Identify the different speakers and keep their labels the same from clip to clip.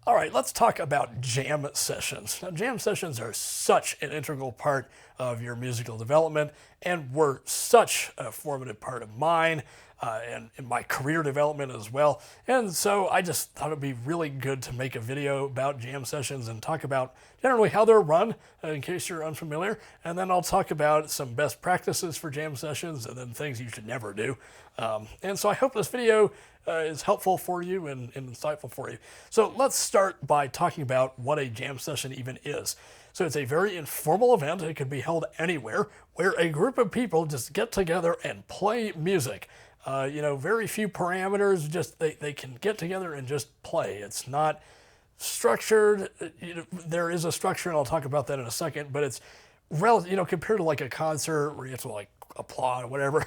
Speaker 1: All right, let's talk about jam sessions. Now, jam sessions are such an integral part of your musical development and were such a formative part of mine and in my career development as well. And so I just thought it'd be really good to make a video about jam sessions and talk about generally how they're run, in case you're unfamiliar. And then I'll talk about some best practices for jam sessions and then things you should never do. And so I hope this video is helpful for you and insightful for you. So let's start by talking about what a jam session even is. So it's a very informal event. It can be held anywhere where a group of people just get together and play music. Very few parameters, just they can get together and just play. It's not structured. There is a structure, and I'll talk about that in a second, but it's compared to like a concert where you have to like applaud or whatever,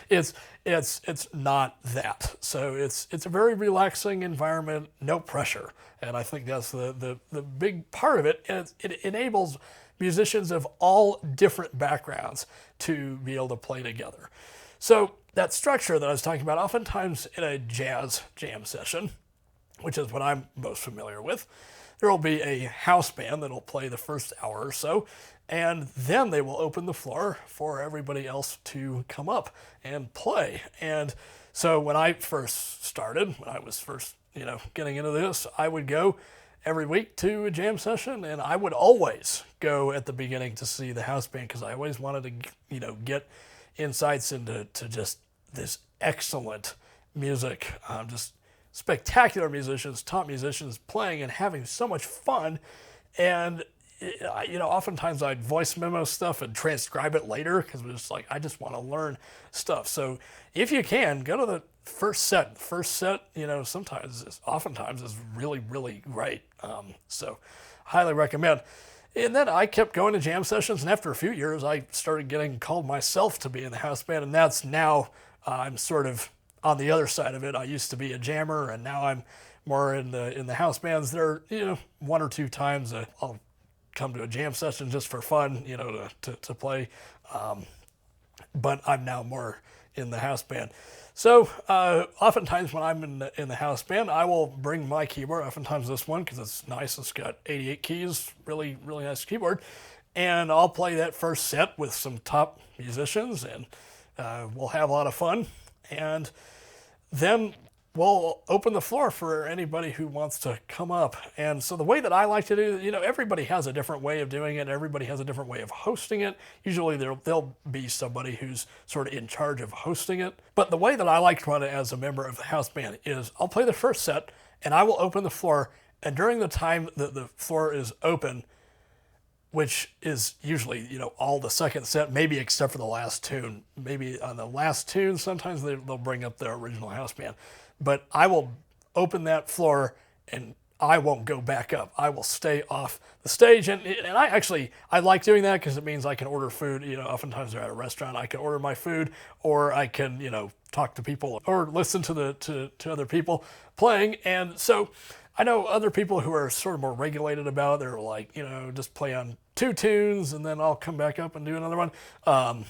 Speaker 1: it's not that. So it's a very relaxing environment, no pressure. And I think that's the big part of it. And it enables musicians of all different backgrounds to be able to play together. So that structure that I was talking about, oftentimes in a jazz jam session, which is what I'm most familiar with, there will be a house band that will play the first hour or so, and then they will open the floor for everybody else to come up and play. And so when I first started, when I was first, getting into this, I would go every week to a jam session, and I would always go at the beginning to see the house band because I always wanted to, get insights into just this excellent music, just spectacular musicians, top musicians playing and having so much fun. And oftentimes I'd voice memo stuff and transcribe it later because it was just like, I just want to learn stuff. So if you can, go to the first set. First set, oftentimes is really, really great. So highly recommend. And then I kept going to jam sessions, and after a few years, I started getting called myself to be in the house band, and that's now I'm sort of on the other side of it. I used to be a jammer, and now I'm more in the house bands. There, one or two times I'll come to a jam session just for fun, to play. But I'm now more in the house band. So oftentimes when I'm in the house band, I will bring my keyboard, oftentimes this one because it's nice. It's got 88 keys, really, really nice keyboard. And I'll play that first set with some top musicians, and we'll have a lot of fun. And then we'll open the floor for anybody who wants to come up. And so the way that I like to do it, everybody has a different way of doing it. Everybody has a different way of hosting it. Usually there'll be somebody who's sort of in charge of hosting it. But the way that I like to run it as a member of the house band is I'll play the first set and I will open the floor. And during the time that the floor is open, which is usually, all the second set, maybe except for the last tune. Maybe on the last tune, sometimes they'll bring up their original house band. But I will open that floor and I won't go back up. I will stay off the stage. And I like doing that because it means I can order food. Oftentimes they're at a restaurant. I can order my food, or I can, talk to people or listen to other people playing. And so I know other people who are sort of more regulated about it. They're like, just play on 2 tunes and then I'll come back up and do another one. And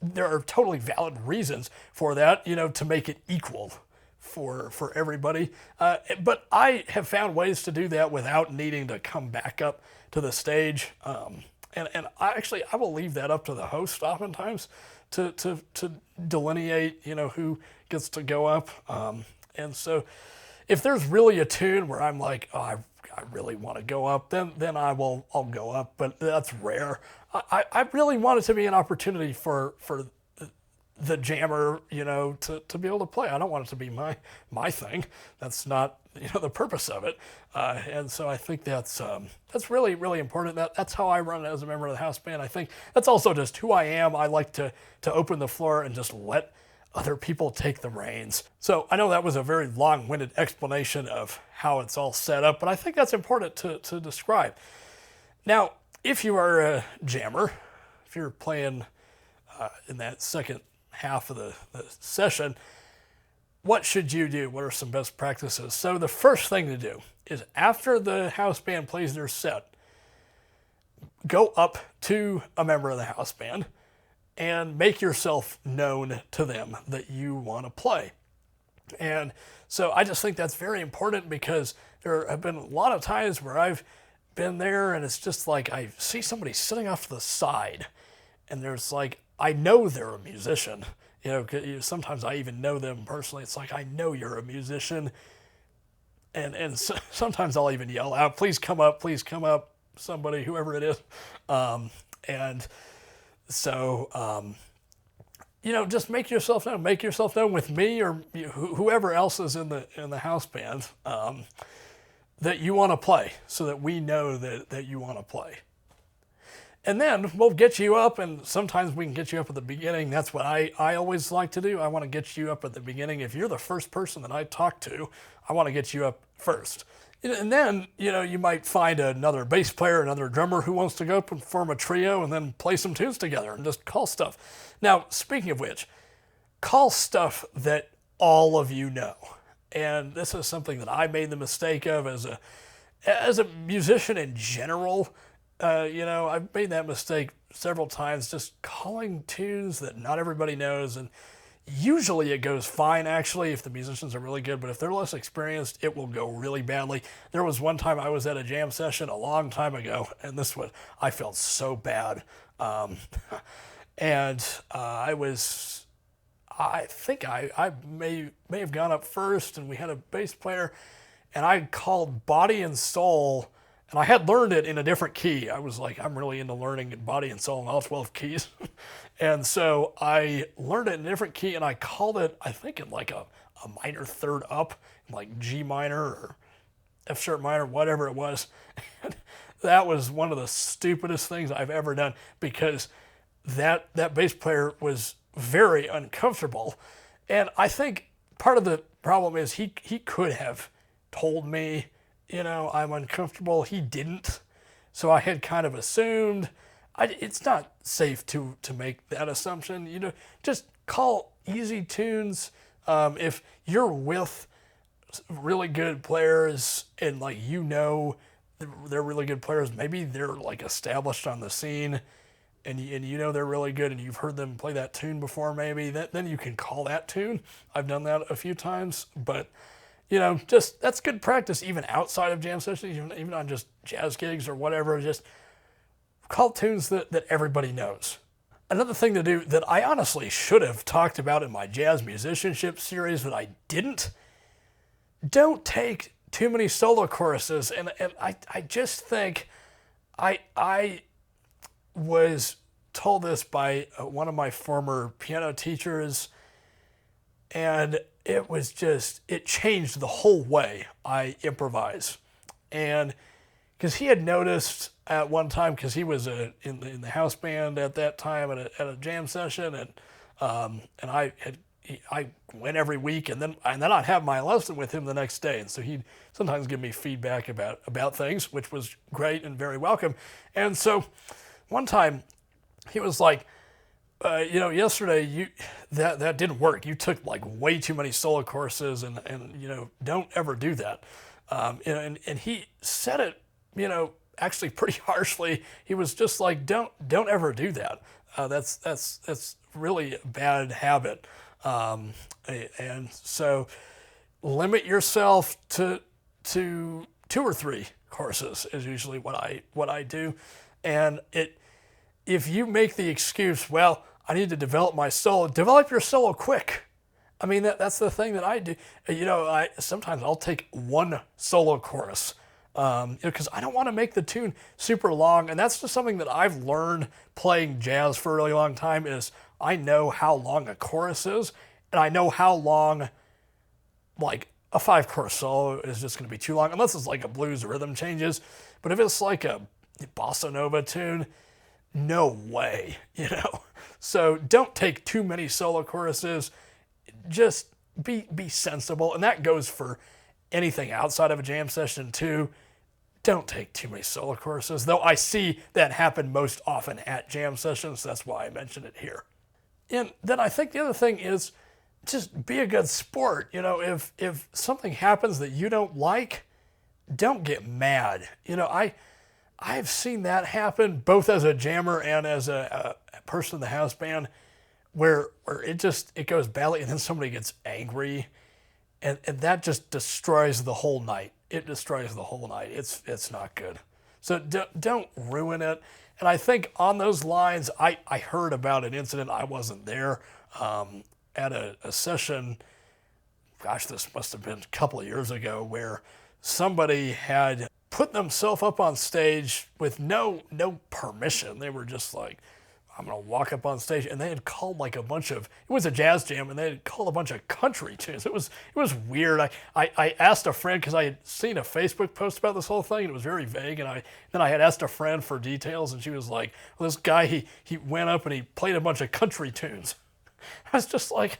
Speaker 1: there are totally valid reasons for that, to make it equal for everybody. But I have found ways to do that without needing to come back up to the stage. And I will leave that up to the host oftentimes to delineate, who gets to go up. And so if there's really a tune where I'm like, oh, I really want to go up, then I'll go up, but that's rare. I really want it to be an opportunity for the jammer, to be able to play. I don't want it to be my thing. That's not, the purpose of it. And so I think that's really, really important. That's how I run it as a member of the house band. I think that's also just who I am. I like to open the floor and just let other people take the reins. So I know that was a very long-winded explanation of how it's all set up, but I think that's important to describe. Now, if you are a jammer, if you're playing in that second half of the session, what should you do? What are some best practices? So the first thing to do is after the house band plays their set, go up to a member of the house band and make yourself known to them that you want to play. And so I just think that's very important, because there have been a lot of times where I've been there and it's just like I see somebody sitting off to the side, and there's like, I know they're a musician. Sometimes I even know them personally. It's like, I know you're a musician. And sometimes I'll even yell out, please come up, somebody, whoever it is. And so, just make yourself known. Make yourself known with me, or whoever else is in the house band, that you want to play, so that we know that you want to play. And then we'll get you up, and sometimes we can get you up at the beginning. That's what I always like to do. I want to get you up at the beginning. If you're the first person that I talk to, I want to get you up first. And then, you might find another bass player, another drummer who wants to go up and form a trio and then play some tunes together and just call stuff. Now, speaking of which, call stuff that all of you know. And this is something that I made the mistake of as a musician in general. I've made that mistake several times, just calling tunes that not everybody knows. And usually it goes fine, actually, if the musicians are really good. But if they're less experienced, it will go really badly. There was one time I was at a jam session a long time ago, and I felt so bad. And I think I may have gone up first, and we had a bass player, and I called Body and Soul. And I had learned it in a different key. I was like, I'm really into learning body and soul in all 12 keys. And so I learned it in a different key, and I called it, I think, in like a minor third up, like G minor or F sharp minor, whatever it was. And that was one of the stupidest things I've ever done, because that bass player was very uncomfortable. And I think part of the problem is he could have told me, I'm uncomfortable. He didn't. So I had kind of assumed. It's not safe to make that assumption. Just call easy tunes. If you're with really good players and they're really good players, maybe they're like established on the scene, and they're really good, and you've heard them play that tune before, maybe, then you can call that tune. I've done that a few times, but that's good practice, even outside of jam sessions, even on just jazz gigs or whatever. Just call tunes that everybody knows. Another thing to do that I honestly should have talked about in my jazz musicianship series, but I didn't, don't take too many solo choruses. And I just think I was told this by one of my former piano teachers, and it changed the whole way I improvise. And because he had noticed at one time, because he was in the house band at that time at a jam session, and I went every week, and then I'd have my lesson with him the next day, and so he'd sometimes give me feedback about things, which was great and very welcome. And so one time he was like, yesterday that didn't work. You took like way too many solo courses, and don't ever do that. And he said it, actually pretty harshly. He was just like, don't ever do that. That's really a bad habit. And so limit yourself to 2 or 3 courses is usually what I do. And if you make the excuse, well, I need to develop my solo, develop your solo quick. I mean, that's the thing that I do. Sometimes I'll take 1 solo chorus, because I don't want to make the tune super long. And that's just something that I've learned playing jazz for a really long time, is I know how long a chorus is, and I know how long, like, a 5-chorus solo is just going to be too long, unless it's like a blues rhythm changes. But if it's like a bossa nova tune, no way, So don't take too many solo choruses. Just be sensible. And that goes for anything outside of a jam session too. Don't take too many solo choruses, though I see that happen most often at jam sessions. That's why I mention it here. And then I think the other thing is just be a good sport. If something happens that you don't like, don't get mad. I've seen that happen both as a jammer and as a person in the house band, where it goes badly, and then somebody gets angry, and that just destroys the whole night. It destroys the whole night. It's not good. So don't ruin it. And I think on those lines, I heard about an incident. I wasn't there, at a session. Gosh, this must have been a couple of years ago, where somebody had put themselves up on stage with no permission. They were just like, I'm gonna walk up on stage, and they had called like a bunch of, it was a jazz jam, and they had called a bunch of country tunes. It was weird. I asked a friend, because I had seen a Facebook post about this whole thing, and it was very vague, and then I had asked a friend for details, and she was like, well, this guy, he went up and he played a bunch of country tunes. I was just like,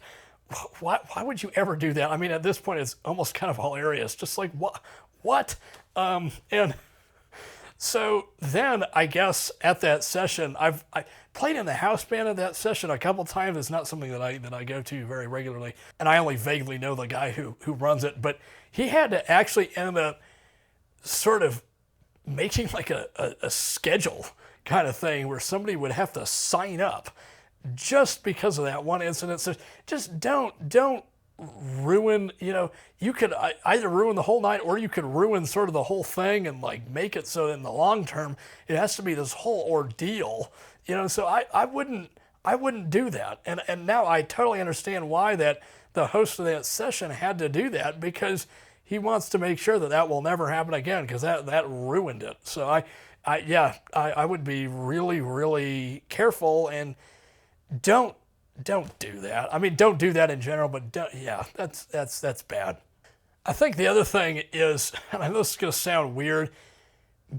Speaker 1: why would you ever do that? I mean, at this point, it's almost kind of hilarious. Just like, what? And so then, I guess at that session, I played in the house band at that session a couple times. It's not something that I go to very regularly, and I only vaguely know the guy who runs it. But he had to actually end up sort of making like a schedule kind of thing, where somebody would have to sign up just because of that one incident. So just don't ruin, you could either ruin the whole night, or you could ruin sort of the whole thing and like make it so in the long term it has to be this whole ordeal, so I wouldn't do that. And now I totally understand why that the host of that session had to do that, because he wants to make sure that will never happen again, because that ruined it. So I would be really, really careful, and don't do that. I mean, don't do that in general, but that's bad. I think the other thing is, and I know this is going to sound weird,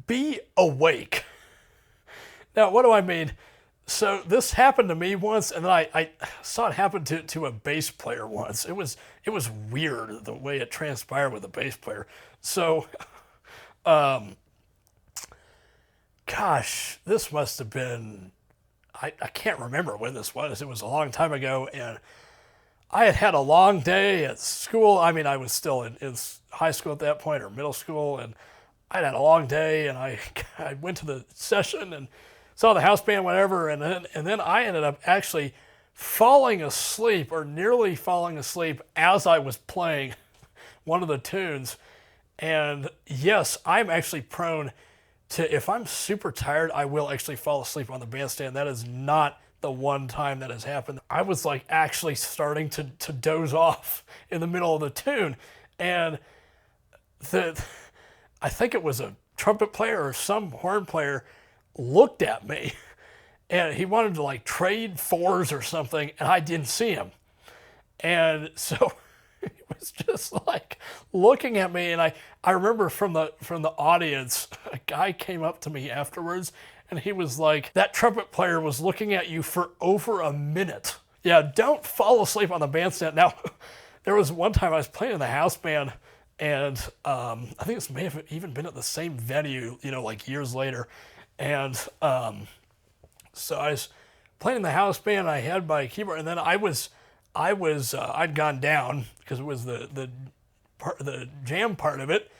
Speaker 1: be awake. Now, what do I mean? So this happened to me once, and then I saw it happen to a bass player once. It was weird the way it transpired with a bass player. So, gosh, this must have been, I can't remember when this was. It was a long time ago, and I had a long day at school. I mean, I was still in high school at that point, or middle school, and I had a long day, and I went to the session and saw the house band, whatever, and then I ended up actually falling asleep, or nearly falling asleep, as I was playing one of the tunes. And yes, I'm actually prone to, if I'm super tired, I will actually fall asleep on the bandstand. That is not the one time that has happened. I was like actually starting to doze off in the middle of the tune, and I think it was a trumpet player or some horn player looked at me, and he wanted to like trade fours or something, and I didn't see him. And so he was just like looking at me, and I remember from the audience, a guy came up to me afterwards, and he was like, that trumpet player was looking at you for over a minute. Yeah, don't fall asleep on the bandstand. Now, there was one time I was playing in the house band, and I think this may have even been at the same venue, like years later. And so I was playing in the house band, I had my keyboard, and then I'd gone down, because it was the jam part of it,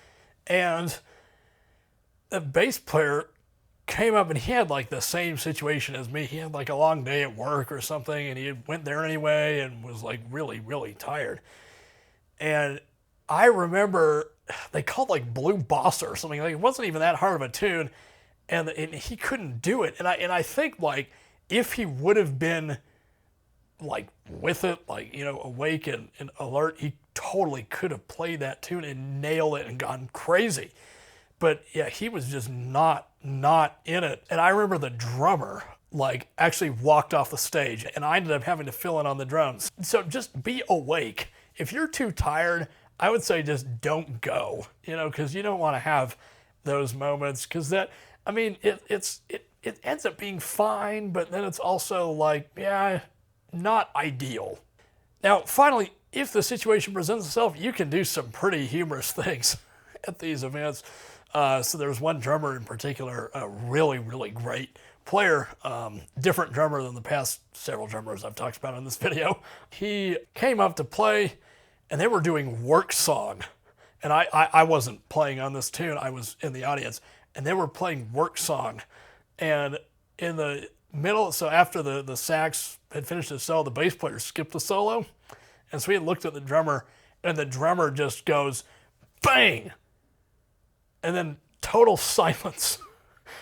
Speaker 1: and the bass player came up, and he had like the same situation as me. He had like a long day at work or something, and he went there anyway and was like really, really tired. And I remember they called like Blue Bossa or something. Like, it wasn't even that hard of a tune, and he couldn't do it. And I think like if he would have been like with it, like, awake and alert, he totally could have played that tune and nailed it and gone crazy. But yeah, he was just not in it. And I remember the drummer like actually walked off the stage, and I ended up having to fill in on the drums. So just be awake. If you're too tired, I would say just don't go, because you don't want to have those moments, because that, I mean, it ends up being fine, but then it's also like, yeah, not ideal. Now, finally, if the situation presents itself, you can do some pretty humorous things at these events. So there's one drummer in particular, a really, really great player, different drummer than the past several drummers I've talked about in this video. He came up to play, and they were doing Work Song. And I wasn't playing on this tune, I was in the audience, and they were playing Work Song. And in the middle, so after the sax had finished his solo, the bass player skipped the solo. And so he looked at the drummer, and the drummer just goes, bang, and then total silence.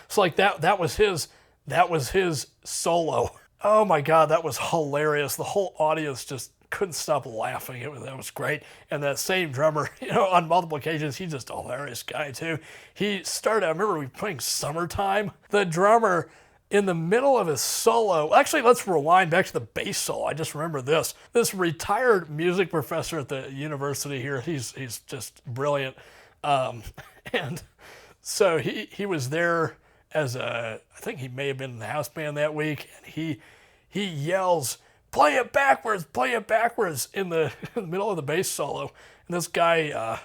Speaker 1: It's like that was his solo. Oh my God, that was hilarious. The whole audience just couldn't stop laughing. That was great. And that same drummer, on multiple occasions, he's just a hilarious guy too. I remember we were playing Summertime. The drummer, in the middle of his solo, actually, let's rewind back to the bass solo. I just remember this. This retired music professor at the university here, he's just brilliant. And so he was there I think he may have been in the house band that week, and he yells, play it backwards in the middle of the bass solo. And this guy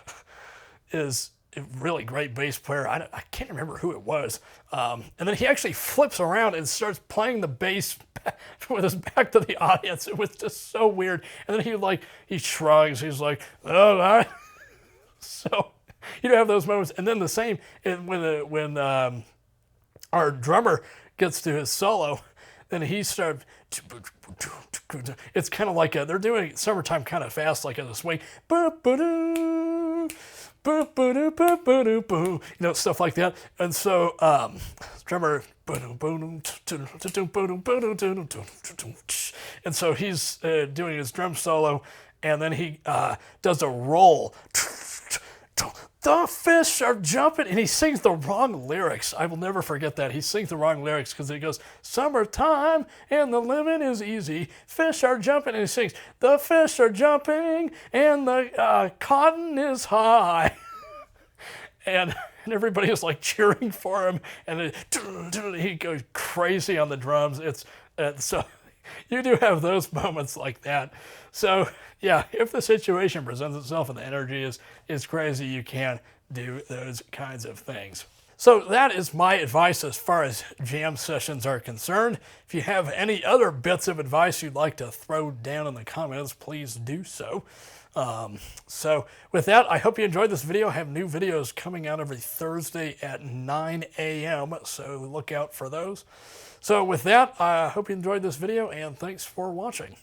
Speaker 1: is a really great bass player. I can't remember who it was. And then he actually flips around and starts playing the bass with his back to the audience. It was just so weird. And then he shrugs. He's like, oh, all right. So you have those moments. And then the same when our drummer gets to his solo, then he starts. It's kind of like they're doing Summertime kind of fast, like in a swing. Stuff like that. And so drummer, and so he's doing his drum solo, and then he does a roll. The fish are jumping, and he sings the wrong lyrics. I will never forget that. He sings the wrong lyrics because he goes, summertime and the living is easy. Fish are jumping, and he sings, the fish are jumping and the cotton is high. and everybody is like cheering for him, and he goes crazy on the drums. So you do have those moments like that. So yeah, if the situation presents itself and the energy is crazy, you can do those kinds of things. So that is my advice as far as jam sessions are concerned. If you have any other bits of advice you'd like to throw down in the comments, please do so. So with that, I hope you enjoyed this video. I have new videos coming out every Thursday at 9 a.m., so look out for those. So with that, I hope you enjoyed this video, and thanks for watching.